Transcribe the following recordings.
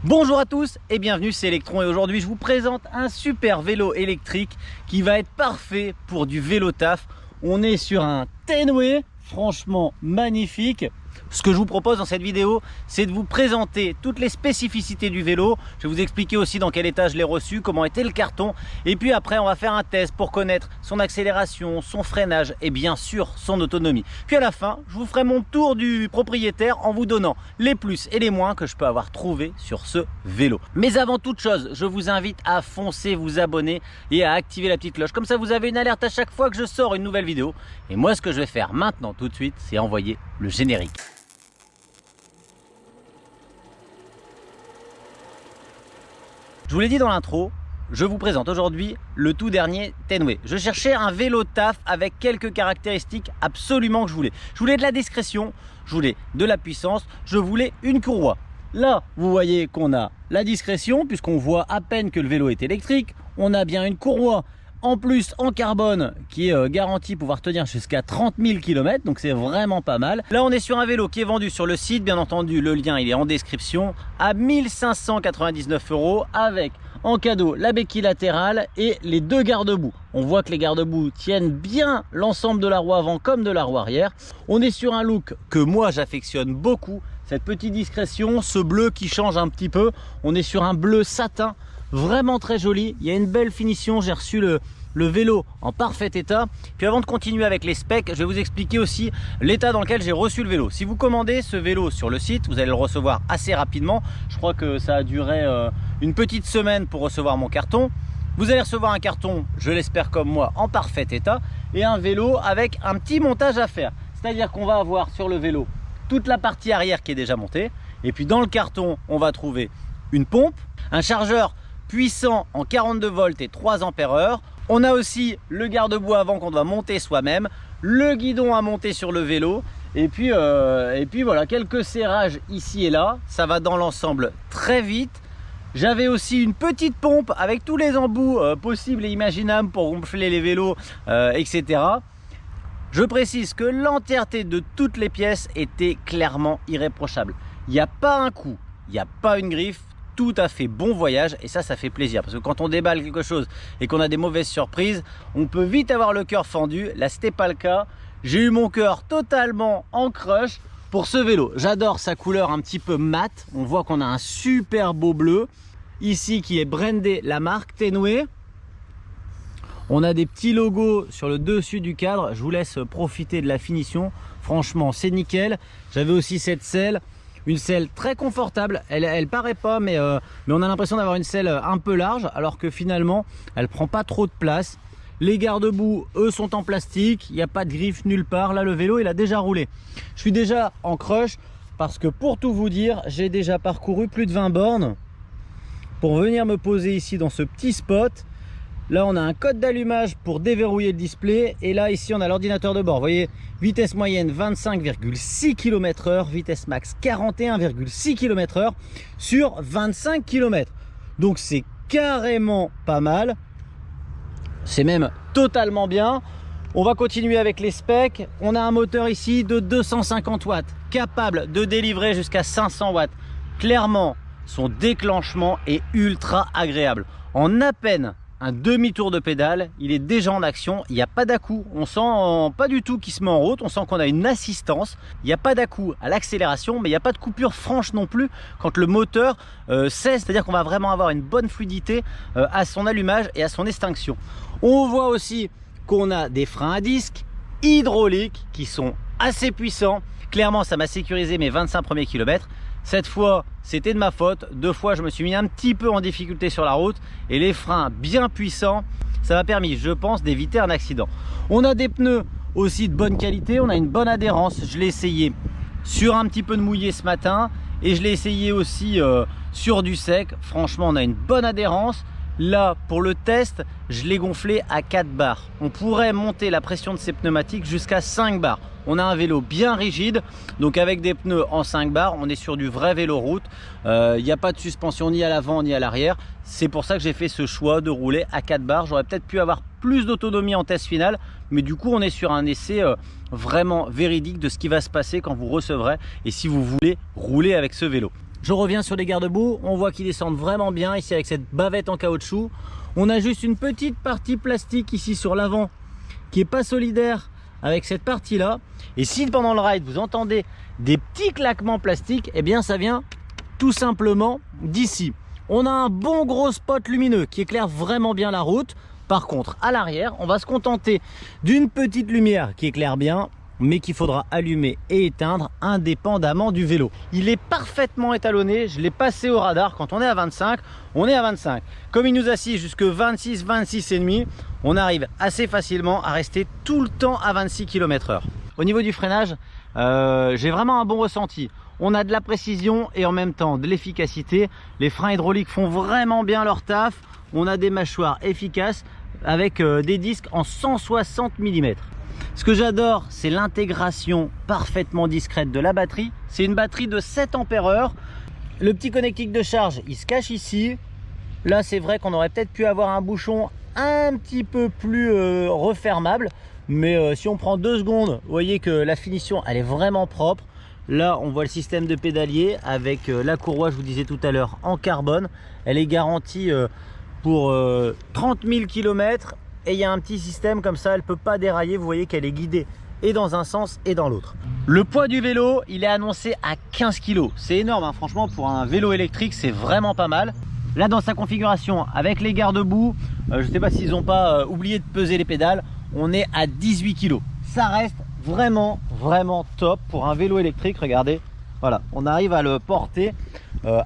Bonjour à tous et bienvenue, c'est Electron et aujourd'hui je vous présente un super vélo électrique qui va être parfait pour du vélo taf. On est sur un Tenway, franchement magnifique. Ce que je vous propose dans cette vidéo, c'est de vous présenter toutes les spécificités du vélo. Je vais vous expliquer aussi dans quel état je l'ai reçu, comment était le carton. Et puis après, on va faire un test pour connaître son accélération, son freinage et bien sûr son autonomie. Puis à la fin, je vous ferai mon tour du propriétaire en vous donnant les plus et les moins que je peux avoir trouvé sur ce vélo. Mais avant toute chose, je vous invite à foncer, vous abonner et à activer la petite cloche. Comme ça, vous avez une alerte à chaque fois que je sors une nouvelle vidéo. Et moi, ce que je vais faire maintenant tout de suite, c'est envoyer le générique. Je vous l'ai dit dans l'intro, je vous présente aujourd'hui le tout dernier Tenway. Je cherchais un vélo taf avec quelques caractéristiques absolument que je voulais. Je voulais de la discrétion, je voulais de la puissance, je voulais une courroie. Là, vous voyez qu'on a la discrétion puisqu'on voit à peine que le vélo est électrique. On a bien une courroie en plus en carbone qui est garantie pouvoir tenir jusqu'à 30 000 km, donc c'est vraiment pas mal. Là on est sur un vélo qui est vendu sur le site, bien entendu le lien il est en description, à 1599 € avec en cadeau la béquille latérale et les deux garde-boue. On voit que les garde-boue tiennent bien l'ensemble de la roue avant comme de la roue arrière. On est sur un look que moi j'affectionne beaucoup, cette petite discrétion, ce bleu qui change un petit peu. On est sur un bleu satin vraiment très joli, il y a une belle finition. J'ai reçu le vélo en parfait état. Puis avant de continuer avec les specs, je vais vous expliquer aussi l'état dans lequel j'ai reçu le vélo. Si vous commandez ce vélo sur le site, vous allez le recevoir assez rapidement. Je crois que ça a duré une petite semaine pour recevoir mon carton. Vous allez recevoir un carton, je l'espère comme moi, en parfait état et un vélo avec un petit montage à faire. C'est-à-dire qu'on va avoir sur le vélo toute la partie arrière qui est déjà montée. Et puis dans le carton, on va trouver une pompe, un chargeur puissant en 42 volts et 3 ampères-heure. On a aussi le garde-boue avant qu'on doit monter soi-même, le guidon à monter sur le vélo et puis voilà, quelques serrages ici et là. Ça va dans l'ensemble très vite. J'avais aussi une petite pompe avec tous les embouts possibles et imaginables pour gonfler les vélos, etc. Je précise que l'entièreté de toutes les pièces était clairement irréprochable. Il n'y a pas un coup, il n'y a pas une griffe. Tout à fait bon voyage et ça fait plaisir parce que quand on déballe quelque chose et qu'on a des mauvaises surprises, on peut vite avoir le cœur fendu. Là c'était pas le cas, j'ai eu mon cœur totalement en crush pour ce vélo. J'adore sa couleur un petit peu mat, on voit qu'on a un super beau bleu ici qui est brandé la marque Tenway. On a des petits logos sur le dessus du cadre, je vous laisse profiter de la finition, franchement c'est nickel. J'avais aussi cette selle, une selle très confortable, elle paraît pas mais on a l'impression d'avoir une selle un peu large alors que finalement elle prend pas trop de place. Les garde-boue eux sont en plastique, il n'y a pas de griffe nulle part. Là le vélo il a déjà roulé. Je suis déjà en crush parce que pour tout vous dire j'ai déjà parcouru plus de 20 bornes pour venir me poser ici dans ce petit spot. Là on a un code d'allumage pour déverrouiller le display et là ici on a l'ordinateur de bord. Vous voyez, vitesse moyenne 25,6 km/h, vitesse max 41,6 km/h sur 25 km. Donc c'est carrément pas mal. C'est même totalement bien. On va continuer avec les specs. On a un moteur ici de 250 watts, capable de délivrer jusqu'à 500 watts. Clairement, son déclenchement est ultra agréable. En à peine un demi-tour de pédale, il est déjà en action, il n'y a pas d'à-coup, on sent pas du tout qu'il se met en route, on sent qu'on a une assistance, il n'y a pas d'à-coup à l'accélération, mais il n'y a pas de coupure franche non plus quand le moteur cesse, c'est-à-dire qu'on va vraiment avoir une bonne fluidité à son allumage et à son extinction. On voit aussi qu'on a des freins à disque hydrauliques qui sont assez puissants. Clairement, ça m'a sécurisé mes 25 premiers kilomètres. Cette fois, c'était de ma faute. 2 fois, je me suis mis un petit peu en difficulté sur la route et les freins bien puissants, ça m'a permis, je pense, d'éviter un accident. On a des pneus aussi de bonne qualité, on a une bonne adhérence. Je l'ai essayé sur un petit peu de mouillé ce matin et je l'ai essayé aussi sur du sec. Franchement, on a une bonne adhérence. Là, pour le test, je l'ai gonflé à 4 bars. On pourrait monter la pression de ces pneumatiques jusqu'à 5 bars. On a un vélo bien rigide, donc avec des pneus en 5 bars, on est sur du vrai vélo route. Il n'y a pas de suspension ni à l'avant ni à l'arrière. C'est pour ça que j'ai fait ce choix de rouler à 4 bars. J'aurais peut-être pu avoir plus d'autonomie en test final, mais du coup on est sur un essai vraiment véridique de ce qui va se passer quand vous recevrez et si vous voulez rouler avec ce vélo. Je reviens sur les garde-boue, on voit qu'ils descendent vraiment bien ici avec cette bavette en caoutchouc. On a juste une petite partie plastique ici sur l'avant qui est pas solidaire avec cette partie là. Et si pendant le ride vous entendez des petits claquements plastiques, eh bien ça vient tout simplement d'ici. On a un bon gros spot lumineux qui éclaire vraiment bien la route. Par contre, à l'arrière, on va se contenter d'une petite lumière qui éclaire bien, mais qu'il faudra allumer et éteindre indépendamment du vélo. Il est parfaitement étalonné, je l'ai passé au radar. Quand on est à 25, on est à 25. Comme il nous assiste jusque 26, 26 et demi, on arrive assez facilement à rester tout le temps à 26 km/h. Au niveau du freinage, j'ai vraiment un bon ressenti. On a de la précision et en même temps de l'efficacité. Les freins hydrauliques font vraiment bien leur taf. On a des mâchoires efficaces avec des disques en 160 mm. Ce que j'adore, c'est l'intégration parfaitement discrète de la batterie. C'est une batterie de 7 ampères-heure. Le petit connectique de charge, il se cache ici. Là, c'est vrai qu'on aurait peut-être pu avoir un bouchon un petit peu plus refermable. Mais si on prend 2 secondes, vous voyez que la finition, elle est vraiment propre. Là, on voit le système de pédalier avec la courroie, je vous disais tout à l'heure, en carbone. Elle est garantie pour 30 000 km. Et il y a un petit système comme ça, elle ne peut pas dérailler. Vous voyez qu'elle est guidée et dans un sens et dans l'autre. Le poids du vélo, il est annoncé à 15 kg. C'est énorme, hein. Franchement, pour un vélo électrique, c'est vraiment pas mal. Là, dans sa configuration, avec les garde-boue, je ne sais pas s'ils n'ont pas oublié de peser les pédales, on est à 18 kg. Ça reste vraiment top pour un vélo électrique. Regardez, voilà, on arrive à le porter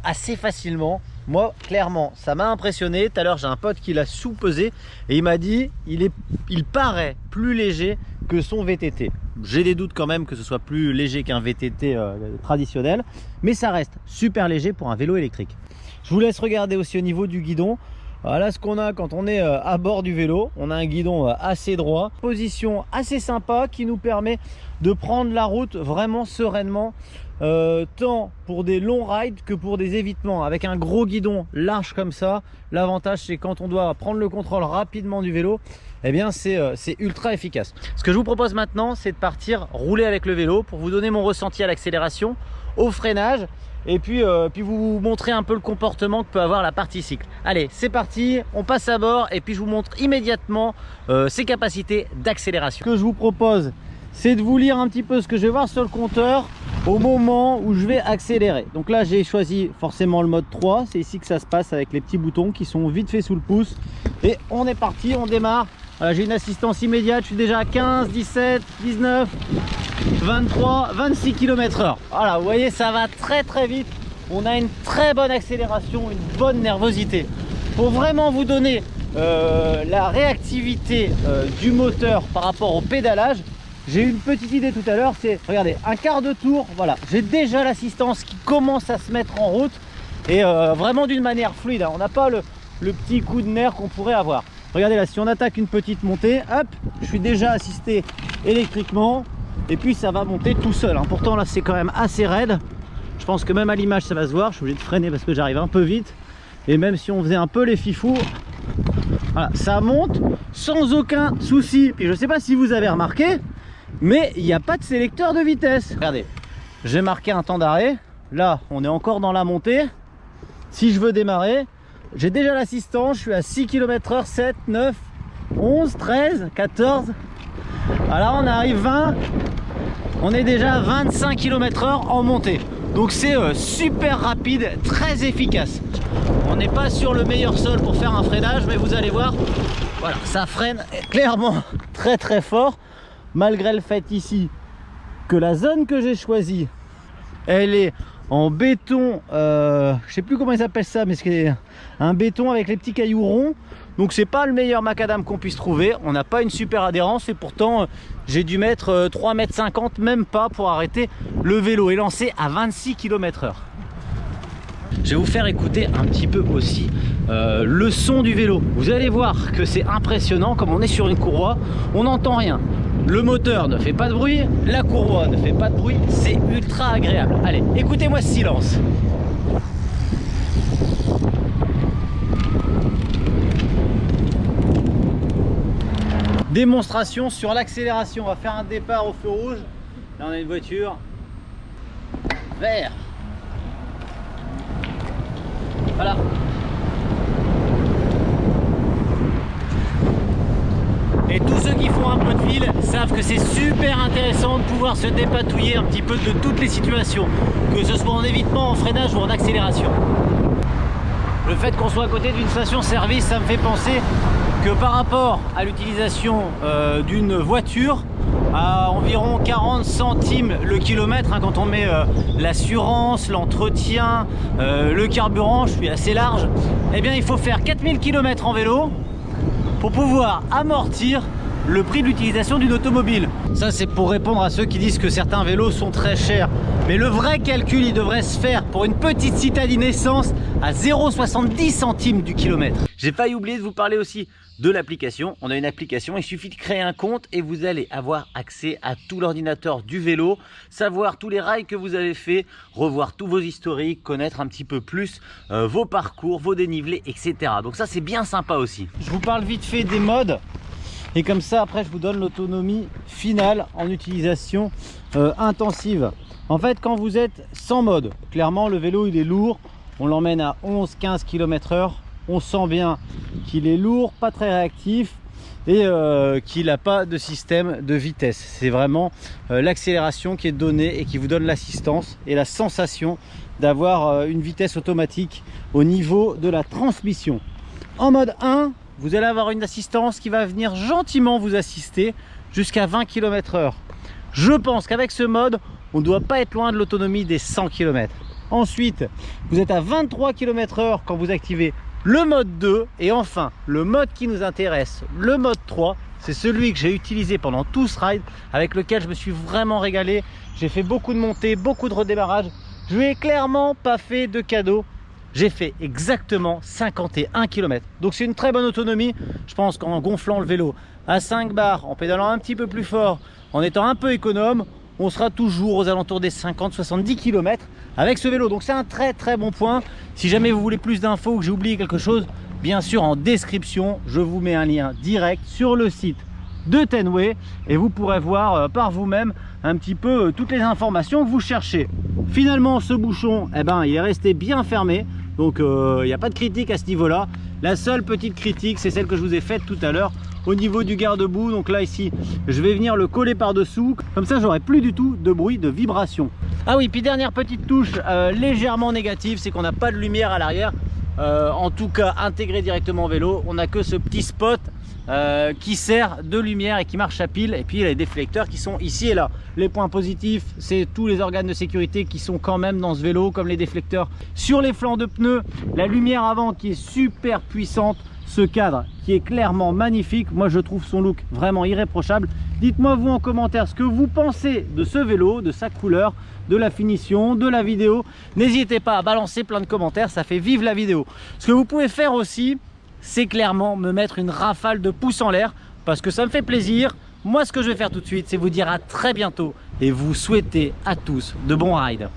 assez facilement. Moi, clairement, ça m'a impressionné. Tout à l'heure, j'ai un pote qui l'a sous-pesé et il m'a dit il paraît plus léger que son VTT. J'ai des doutes quand même que ce soit plus léger qu'un VTT traditionnel, mais ça reste super léger pour un vélo électrique. Je vous laisse regarder aussi au niveau du guidon. Voilà ce qu'on a quand on est à bord du vélo. On a un guidon assez droit, position assez sympa qui nous permet de prendre la route vraiment sereinement. Tant pour des longs rides que pour des évitements. Avec un gros guidon large comme ça, l'avantage c'est quand on doit prendre le contrôle rapidement du vélo, eh bien c'est ultra efficace. Ce que je vous propose maintenant, c'est de partir rouler avec le vélo pour vous donner mon ressenti à l'accélération, au freinage et puis vous montrer un peu le comportement que peut avoir la partie cycle. Allez, c'est parti, on passe à bord et puis je vous montre immédiatement ses capacités d'accélération. Ce que je vous propose, c'est de vous lire un petit peu ce que je vais voir sur le compteur au moment où je vais accélérer. Donc là, j'ai choisi forcément le mode 3. C'est ici que ça se passe avec les petits boutons qui sont vite fait sous le pouce. Et on est parti, on démarre. Voilà, j'ai une assistance immédiate. Je suis déjà à 15, 17, 19, 23, 26 km/h. Voilà, vous voyez, ça va très vite. On a une très bonne accélération, une bonne nervosité. Pour vraiment vous donner la réactivité du moteur par rapport au pédalage, j'ai eu une petite idée tout à l'heure, c'est, regardez, un quart de tour, voilà, j'ai déjà l'assistance qui commence à se mettre en route et vraiment d'une manière fluide, hein. On n'a pas le petit coup de nerf qu'on pourrait avoir. Regardez là, si on attaque une petite montée, hop, je suis déjà assisté électriquement et puis ça va monter tout seul, hein. Pourtant là c'est quand même assez raide, je pense que même à l'image ça va se voir, je suis obligé de freiner parce que j'arrive un peu vite et même si on faisait un peu les fifous, voilà, ça monte sans aucun souci. Puis je sais pas si vous avez remarqué, mais il n'y a pas de sélecteur de vitesse. Regardez, j'ai marqué un temps d'arrêt. Là, on est encore dans la montée. Si je veux démarrer, j'ai déjà l'assistance. Je suis à 6 km/h, 7, 9, 11, 13, 14. Alors on arrive 20. On est déjà à 25 km/h en montée. Donc c'est super rapide, très efficace. On n'est pas sur le meilleur sol pour faire un freinage, mais vous allez voir, voilà, ça freine clairement très fort. Malgré le fait ici que la zone que j'ai choisie, elle est en béton, je sais plus comment ils appellent ça, mais c'est un béton avec les petits cailloux ronds. Donc c'est pas le meilleur macadam qu'on puisse trouver. On n'a pas une super adhérence et pourtant j'ai dû mettre 3,50 m, même pas, pour arrêter le vélo et lancer à 26 km/h. Je vais vous faire écouter un petit peu aussi le son du vélo. Vous allez voir que c'est impressionnant. Comme on est sur une courroie, on n'entend rien. Le moteur ne fait pas de bruit, la courroie ne fait pas de bruit, c'est ultra agréable. Allez, écoutez-moi ce silence. Démonstration sur l'accélération. On va faire un départ au feu rouge. Là on a une voiture vert. Voilà. Et tous ceux qui font un peu de ville savent que c'est super intéressant de pouvoir se dépatouiller un petit peu de toutes les situations, que ce soit en évitement, en freinage ou en accélération. Le fait qu'on soit à côté d'une station-service, ça me fait penser que par rapport à l'utilisation d'une voiture, à environ 40 centimes le kilomètre, hein, quand on met l'assurance, l'entretien, le carburant, je suis assez large, eh bien il faut faire 4000 km en vélo pour pouvoir amortir le prix de l'utilisation d'une automobile. Ça, c'est pour répondre à ceux qui disent que certains vélos sont très chers. Mais le vrai calcul, il devrait se faire pour une petite citadine essence à 0,70 centimes du kilomètre. J'ai failli oublier de vous parler aussi de l'application. On a une application, il suffit de créer un compte et vous allez avoir accès à tout l'ordinateur du vélo, savoir tous les rails que vous avez fait, revoir tous vos historiques, connaître un petit peu plus vos parcours, vos dénivelés, etc. Donc ça, c'est bien sympa aussi. Je vous parle vite fait des modes. Et comme ça, après, je vous donne l'autonomie finale en utilisation intensive. En fait, quand vous êtes sans mode, clairement, le vélo, il est lourd. On l'emmène à 11-15 km/h. On sent bien qu'il est lourd, pas très réactif et qu'il n'a pas de système de vitesse. C'est vraiment l'accélération qui est donnée et qui vous donne l'assistance et la sensation d'avoir une vitesse automatique au niveau de la transmission. En mode 1, vous allez avoir une assistance qui va venir gentiment vous assister jusqu'à 20 km/h. Je pense qu'avec ce mode, on ne doit pas être loin de l'autonomie des 100 km. Ensuite, vous êtes à 23 km/h quand vous activez le mode 2. Et enfin, le mode qui nous intéresse, le mode 3, c'est celui que j'ai utilisé pendant tout ce ride, avec lequel je me suis vraiment régalé. J'ai fait beaucoup de montées, beaucoup de redémarrage. Je lui ai clairement pas fait de cadeau. J'ai fait exactement 51 km. Donc c'est une très bonne autonomie. Je pense qu'en gonflant le vélo à 5 bars, en pédalant un petit peu plus fort, en étant un peu économe, on sera toujours aux alentours des 50-70 km avec ce vélo. Donc c'est un très bon point. Si jamais vous voulez plus d'infos ou que j'ai oublié quelque chose, bien sûr en description, je vous mets un lien direct sur le site de Tenway et vous pourrez voir par vous-même un petit peu toutes les informations que vous cherchez. Finalement, ce bouchon, eh ben, il est resté bien fermé. Donc il n'y a pas de critique à ce niveau-là. La seule petite critique, c'est celle que je vous ai faite tout à l'heure au niveau du garde-boue. Donc là ici, je vais venir le coller par-dessous. Comme ça, j'aurai plus du tout de bruit de vibration. Ah oui, puis dernière petite touche légèrement négative, c'est qu'on n'a pas de lumière à l'arrière. En tout cas, intégré directement au vélo, on n'a que ce petit spot qui sert de lumière et qui marche à pile. Et puis les déflecteurs qui sont ici et là. Les points positifs, c'est tous les organes de sécurité qui sont quand même dans ce vélo, comme les déflecteurs sur les flancs de pneus, la lumière avant qui est super puissante, ce cadre qui est clairement magnifique. Moi je trouve son look vraiment irréprochable. Dites-moi vous en commentaire ce que vous pensez de ce vélo, de sa couleur, de la finition, de la vidéo. N'hésitez pas à balancer plein de commentaires, ça fait vivre la vidéo. Ce que vous pouvez faire aussi, c'est clairement me mettre une rafale de pouces en l'air parce que ça me fait plaisir. Moi, ce que je vais faire tout de suite, c'est vous dire à très bientôt et vous souhaiter à tous de bons rides.